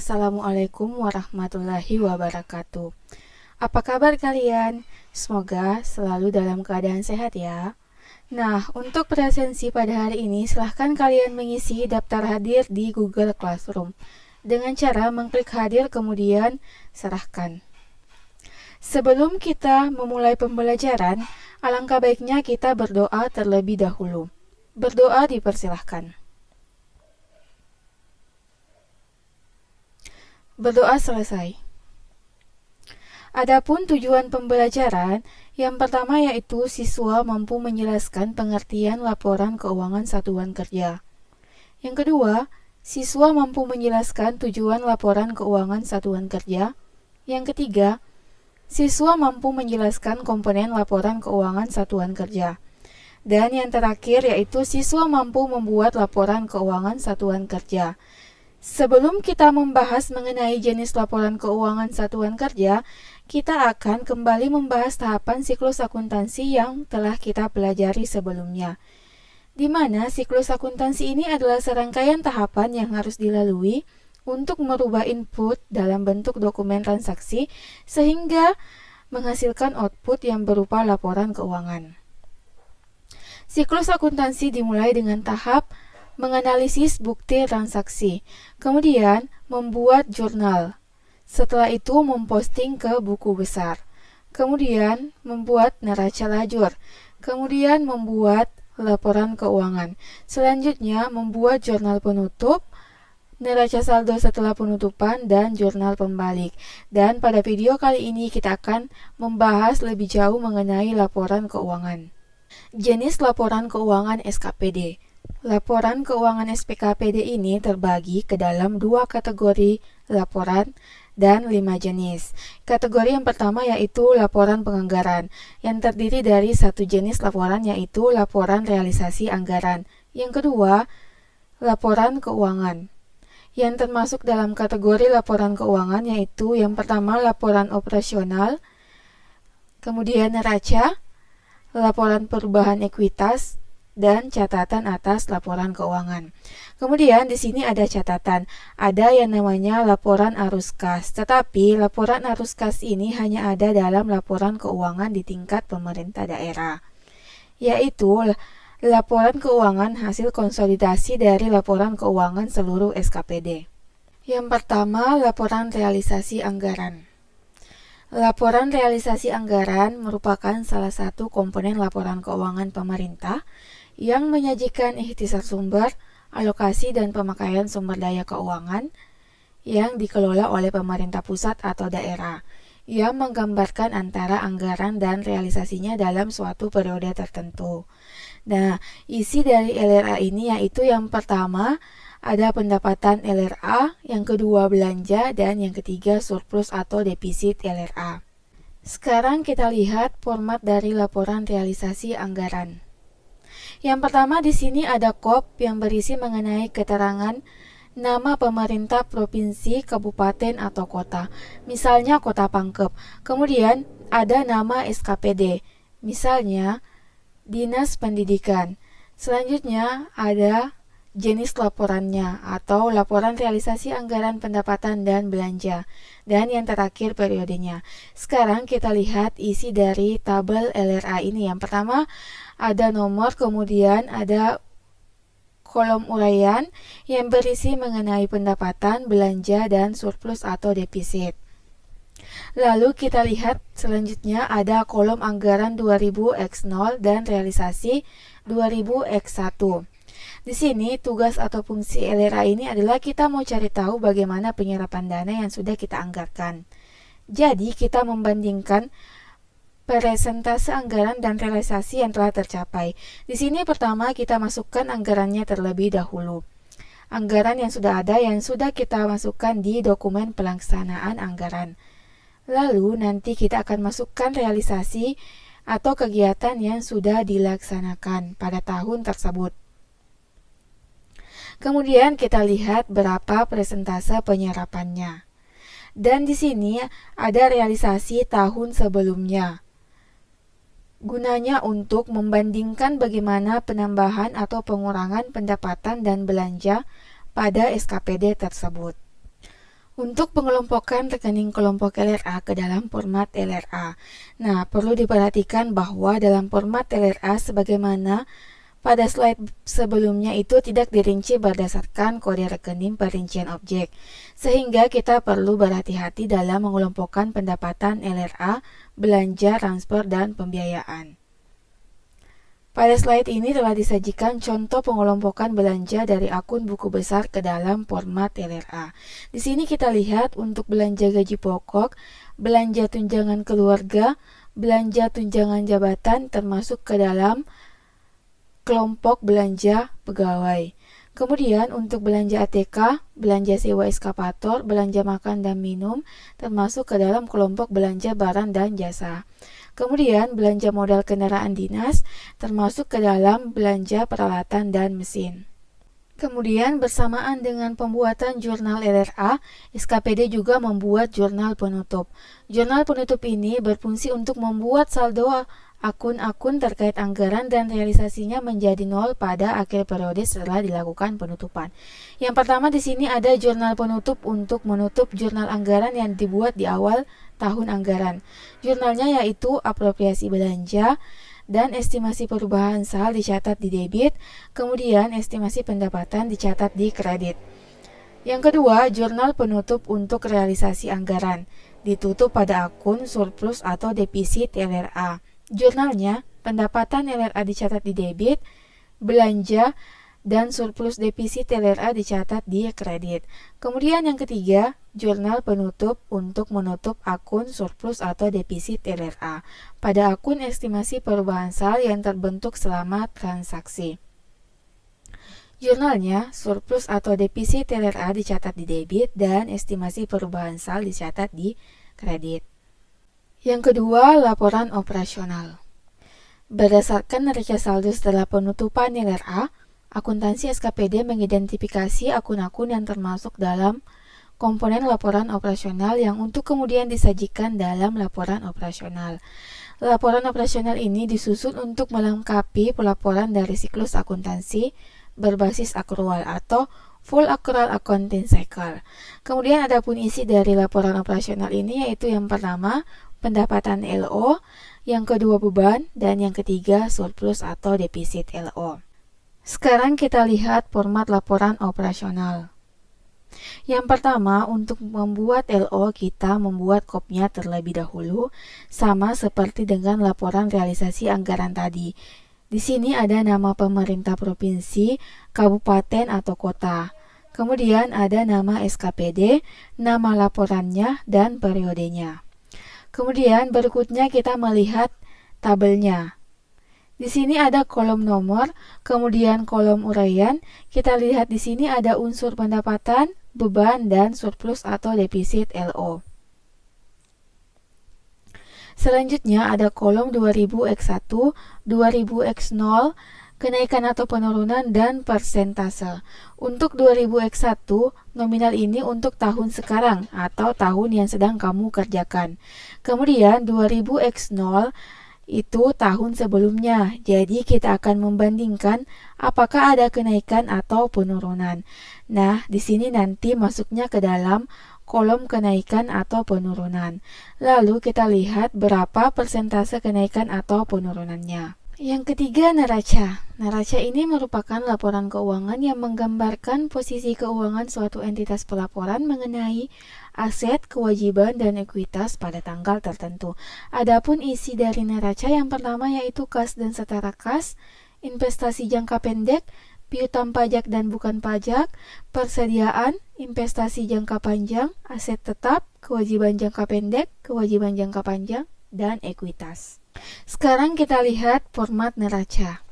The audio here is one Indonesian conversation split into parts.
Assalamualaikum warahmatullahi wabarakatuh. Apa kabar kalian? Semoga selalu dalam keadaan sehat ya. Nah, untuk presensi pada hari ini, silahkan kalian mengisi daftar hadir di Google Classroom dengan cara mengklik hadir kemudian serahkan. Sebelum kita memulai pembelajaran, alangkah baiknya kita berdoa terlebih dahulu. Berdoa dipersilahkan. Berdoa selesai. Adapun tujuan pembelajaran, yang pertama yaitu siswa mampu menjelaskan pengertian laporan keuangan satuan kerja. Yang kedua, siswa mampu menjelaskan tujuan laporan keuangan satuan kerja. Yang ketiga, siswa mampu menjelaskan komponen laporan keuangan satuan kerja. Dan yang terakhir yaitu siswa mampu membuat laporan keuangan satuan kerja. Sebelum kita membahas mengenai jenis laporan keuangan satuan kerja, kita akan kembali membahas tahapan siklus akuntansi yang telah kita pelajari sebelumnya. Di mana siklus akuntansi ini adalah serangkaian tahapan yang harus dilalui untuk merubah input dalam bentuk dokumen transaksi sehingga menghasilkan output yang berupa laporan keuangan. Siklus akuntansi dimulai dengan tahap menganalisis bukti transaksi, kemudian membuat jurnal. Setelah itu memposting ke buku besar, kemudian membuat neraca lajur, kemudian membuat laporan keuangan. Selanjutnya membuat jurnal penutup, neraca saldo setelah penutupan, dan jurnal pembalik. Dan pada video kali ini kita akan membahas lebih jauh mengenai laporan keuangan. Jenis laporan keuangan SKPD. Laporan keuangan SPKPD ini terbagi ke dalam dua kategori laporan dan 5 jenis. Kategori yang pertama yaitu laporan penganggaran, yang terdiri dari satu jenis laporan yaitu laporan realisasi anggaran. Yang kedua, laporan keuangan, yang termasuk dalam kategori laporan keuangan yaitu yang pertama laporan operasional, kemudian neraca, laporan perubahan ekuitas, dan catatan atas laporan keuangan. Kemudian di sini ada catatan, ada yang namanya laporan arus kas, tetapi laporan arus kas ini hanya ada dalam laporan keuangan di tingkat pemerintah daerah, yaitu laporan keuangan hasil konsolidasi dari laporan keuangan seluruh SKPD. Yang pertama, laporan realisasi anggaran. Laporan realisasi anggaran merupakan salah satu komponen laporan keuangan pemerintah yang menyajikan ikhtisar sumber, alokasi dan pemakaian sumber daya keuangan yang dikelola oleh pemerintah pusat atau daerah, yang menggambarkan antara anggaran dan realisasinya dalam suatu periode tertentu. Nah, isi dari LRA ini yaitu yang pertama ada pendapatan LRA, yang kedua belanja, dan yang ketiga surplus atau defisit LRA. Sekarang kita lihat format dari laporan realisasi anggaran. Yang pertama di sini ada KOP yang berisi mengenai keterangan nama pemerintah provinsi, kabupaten atau kota. Misalnya Kota Pangkep. Kemudian ada nama SKPD. Misalnya Dinas Pendidikan. Selanjutnya ada jenis laporannya atau laporan realisasi anggaran pendapatan dan belanja. Dan yang terakhir periodenya. Sekarang kita lihat isi dari tabel LRA ini. Yang pertama ada nomor, kemudian ada kolom uraian yang berisi mengenai pendapatan, belanja, dan surplus atau defisit. Lalu kita lihat selanjutnya ada kolom anggaran 2000X0 dan realisasi 2000X1. Di sini tugas atau fungsi LRA ini adalah kita mau cari tahu bagaimana penyerapan dana yang sudah kita anggarkan. Jadi kita membandingkan persentase anggaran dan realisasi yang telah tercapai. Di sini pertama kita masukkan anggarannya terlebih dahulu. Anggaran yang sudah ada yang sudah kita masukkan di dokumen pelaksanaan anggaran. Lalu nanti kita akan masukkan realisasi atau kegiatan yang sudah dilaksanakan pada tahun tersebut. Kemudian kita lihat berapa persentase penyerapannya. Dan di sini ada realisasi tahun sebelumnya. Gunanya untuk membandingkan bagaimana penambahan atau pengurangan pendapatan dan belanja pada SKPD tersebut. Untuk pengelompokan rekening kelompok LRA ke dalam format LRA. Nah, perlu diperhatikan bahwa dalam format LRA sebagaimana pada slide sebelumnya itu tidak dirinci berdasarkan kode rekening perincian objek, sehingga kita perlu berhati-hati dalam mengelompokkan pendapatan LRA, belanja, transfer, dan pembiayaan. Pada slide ini telah disajikan contoh pengelompokan belanja dari akun buku besar ke dalam format LRA. Di sini kita lihat untuk belanja gaji pokok, belanja tunjangan keluarga, belanja tunjangan jabatan termasuk ke dalam kelompok belanja pegawai. Kemudian untuk belanja ATK, belanja sewa eskapator, belanja makan dan minum termasuk ke dalam kelompok belanja barang dan jasa. Kemudian belanja modal kendaraan dinas termasuk ke dalam belanja peralatan dan mesin. Kemudian bersamaan dengan pembuatan jurnal LRA, SKPD juga membuat jurnal penutup. Jurnal penutup ini berfungsi untuk membuat saldo akun-akun terkait anggaran dan realisasinya menjadi nol pada akhir periode setelah dilakukan penutupan. Yang pertama di sini ada jurnal penutup untuk menutup jurnal anggaran yang dibuat di awal tahun anggaran. Jurnalnya yaitu apropriasi belanja dan estimasi perubahan saldo dicatat di debit, kemudian estimasi pendapatan dicatat di kredit. Yang kedua, jurnal penutup untuk realisasi anggaran, ditutup pada akun surplus atau defisit LRA. Jurnalnya, pendapatan LRA dicatat di debit, belanja, dan surplus defisit LRA dicatat di kredit. Kemudian yang ketiga, jurnal penutup untuk menutup akun surplus atau defisit LRA pada akun estimasi perubahan saldo yang terbentuk selama transaksi. Jurnalnya, surplus atau defisit LRA dicatat di debit dan estimasi perubahan saldo dicatat di kredit. Yang kedua, laporan operasional. Berdasarkan neraca saldo setelah penutupan LRA, akuntansi SKPD mengidentifikasi akun-akun yang termasuk dalam komponen laporan operasional yang untuk kemudian disajikan dalam laporan operasional. Laporan operasional ini disusun untuk melengkapi pelaporan dari siklus akuntansi berbasis akrual atau full accrual accounting cycle. Kemudian ada pun isi dari laporan operasional ini yaitu yang pertama, pendapatan LO, yang kedua beban, dan yang ketiga surplus atau defisit LO. Sekarang kita lihat format laporan operasional. Yang pertama, untuk membuat LO kita membuat kopnya terlebih dahulu, sama seperti dengan laporan realisasi anggaran tadi. Di sini ada nama pemerintah provinsi, kabupaten atau kota. Kemudian ada nama SKPD, nama laporannya, dan periodenya. Kemudian berikutnya kita melihat tabelnya. Di sini ada kolom nomor, kemudian kolom uraian. Kita lihat di sini ada unsur pendapatan, beban, dan surplus atau defisit LO. Selanjutnya ada kolom 2000x1, 2000x0, kenaikan atau penurunan, dan persentase. Untuk 2000x1, nominal ini untuk tahun sekarang atau tahun yang sedang kamu kerjakan. Kemudian 2000x0 itu tahun sebelumnya. Jadi kita akan membandingkan apakah ada kenaikan atau penurunan. Nah, di sini nanti masuknya ke dalam kolom kenaikan atau penurunan. Lalu kita lihat berapa persentase kenaikan atau penurunannya. Yang ketiga, neraca. Neraca ini merupakan laporan keuangan yang menggambarkan posisi keuangan suatu entitas pelaporan mengenai aset, kewajiban, dan ekuitas pada tanggal tertentu. Adapun isi dari neraca yang pertama yaitu kas dan setara kas, investasi jangka pendek, piutang pajak dan bukan pajak, persediaan, investasi jangka panjang, aset tetap, kewajiban jangka pendek, kewajiban jangka panjang, dan ekuitas. Sekarang kita lihat format neraca.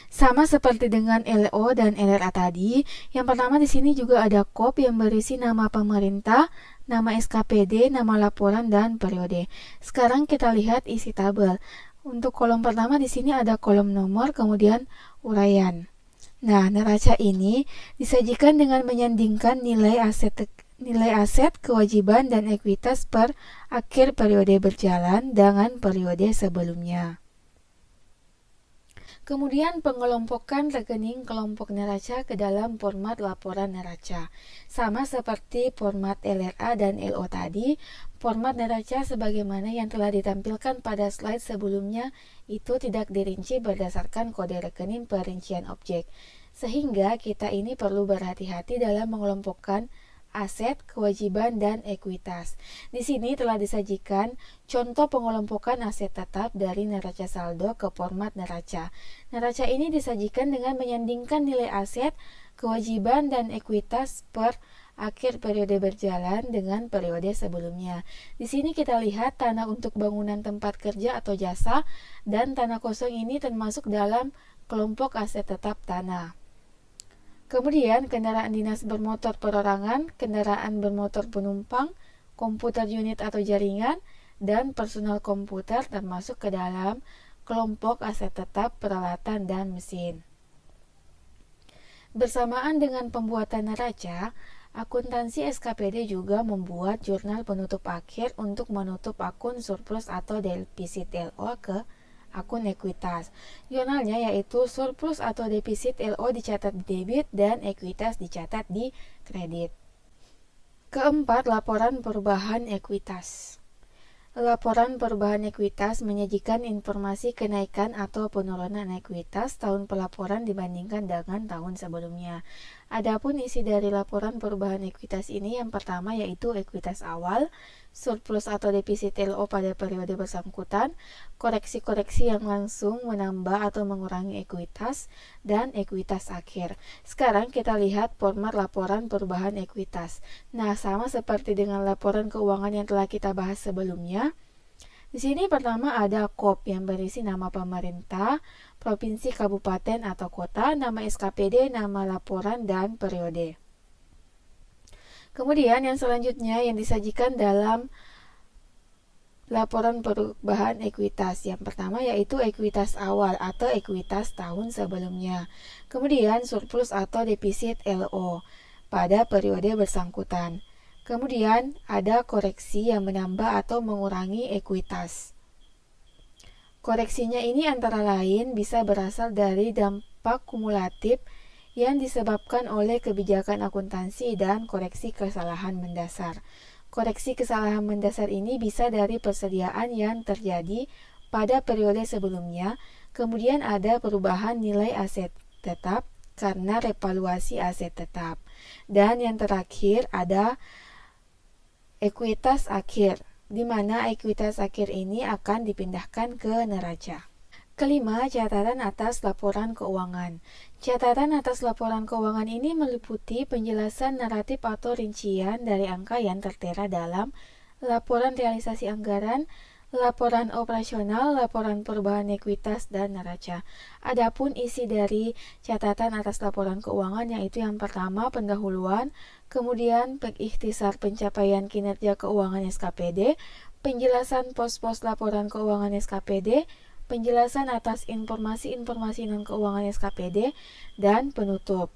Sama seperti dengan LO dan LRA tadi, yang pertama di sini juga ada kop yang berisi nama pemerintah, nama SKPD, nama laporan, dan periode. Sekarang kita lihat isi tabel. Untuk kolom pertama di sini ada kolom nomor, kemudian uraian. Nah, neraca ini disajikan dengan menyandingkan nilai aset, kewajiban, dan ekuitas per akhir periode berjalan dengan periode sebelumnya. Kemudian pengelompokan rekening kelompok neraca ke dalam format laporan neraca. Sama seperti format LRA dan LO tadi, format neraca sebagaimana yang telah ditampilkan pada slide sebelumnya itu tidak dirinci berdasarkan kode rekening perincian objek. Sehingga kita ini perlu berhati-hati dalam mengelompokkan aset, kewajiban, dan ekuitas. Di sini telah disajikan contoh pengelompokan aset tetap dari neraca saldo ke format neraca. Neraca ini disajikan dengan menyandingkan nilai aset, kewajiban, dan ekuitas per akhir periode berjalan dengan periode sebelumnya. Di sini kita lihat tanah untuk bangunan tempat kerja atau jasa dan tanah kosong ini termasuk dalam kelompok aset tetap tanah. Kemudian kendaraan dinas bermotor perorangan, kendaraan bermotor penumpang, komputer unit atau jaringan, dan personal komputer termasuk ke dalam kelompok aset tetap peralatan dan mesin. Bersamaan dengan pembuatan neraca, akuntansi SKPD juga membuat jurnal penutup akhir untuk menutup akun surplus atau defisit LO ke akun ekuitas. Jurnalnya yaitu surplus atau defisit LO dicatat di debit dan ekuitas dicatat di kredit. Keempat, laporan perubahan ekuitas. Laporan perubahan ekuitas menyajikan informasi kenaikan atau penurunan ekuitas tahun pelaporan dibandingkan dengan tahun sebelumnya. Adapun isi dari laporan perubahan ekuitas ini yang pertama yaitu ekuitas awal, surplus atau defisit LO pada periode bersangkutan, koreksi-koreksi yang langsung menambah atau mengurangi ekuitas, dan ekuitas akhir. Sekarang kita lihat format laporan perubahan ekuitas. Nah, sama seperti dengan laporan keuangan yang telah kita bahas sebelumnya. Di sini pertama ada KOP yang berisi nama pemerintah, provinsi, kabupaten atau kota, nama SKPD, nama laporan, dan periode. Kemudian yang selanjutnya yang disajikan dalam laporan perubahan ekuitas. Yang pertama yaitu ekuitas awal atau ekuitas tahun sebelumnya. Kemudian surplus atau defisit LO pada periode bersangkutan. Kemudian ada koreksi yang menambah atau mengurangi ekuitas. Koreksinya ini antara lain bisa berasal dari dampak kumulatif yang disebabkan oleh kebijakan akuntansi dan koreksi kesalahan mendasar. Koreksi kesalahan mendasar ini bisa dari persediaan yang terjadi pada periode sebelumnya, kemudian ada perubahan nilai aset tetap karena revaluasi aset tetap. Dan yang terakhir ada ekuitas akhir, di mana ekuitas akhir ini akan dipindahkan ke neraca. Kelima, catatan atas laporan keuangan. Catatan atas laporan keuangan ini meliputi penjelasan naratif atau rincian dari angka yang tertera dalam laporan realisasi anggaran, laporan operasional, laporan perubahan ekuitas, dan neraca. Adapun isi dari catatan atas laporan keuangan yaitu yang pertama pendahuluan, kemudian pengikhtisar pencapaian kinerja keuangan SKPD, penjelasan pos-pos laporan keuangan SKPD, penjelasan atas informasi-informasi non-keuangan SKPD, dan penutup.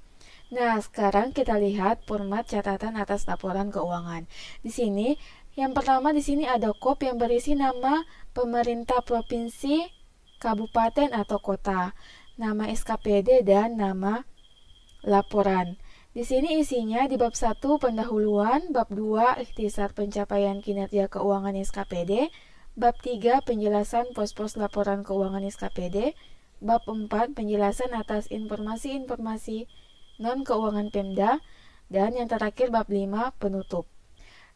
Nah, sekarang kita lihat format catatan atas laporan keuangan. Di sini, yang pertama di sini ada KOP yang berisi nama pemerintah provinsi, kabupaten atau kota, nama SKPD, dan nama laporan. Di sini isinya di bab 1 pendahuluan, bab 2 ikhtisar pencapaian kinerja keuangan SKPD, bab 3 penjelasan pos-pos laporan keuangan SKPD, bab 4 penjelasan atas informasi-informasi non-keuangan Pemda, dan yang terakhir bab 5 penutup.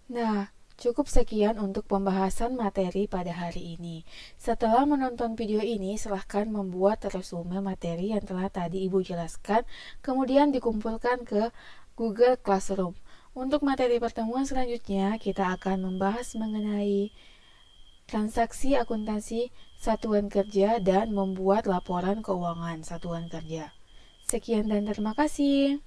Nah, cukup sekian untuk pembahasan materi pada hari ini. Setelah menonton video ini, silahkan membuat resume materi yang telah tadi Ibu jelaskan, kemudian dikumpulkan ke Google Classroom. Untuk materi pertemuan selanjutnya, kita akan membahas mengenai transaksi akuntansi satuan kerja dan membuat laporan keuangan satuan kerja. Sekian dan terima kasih.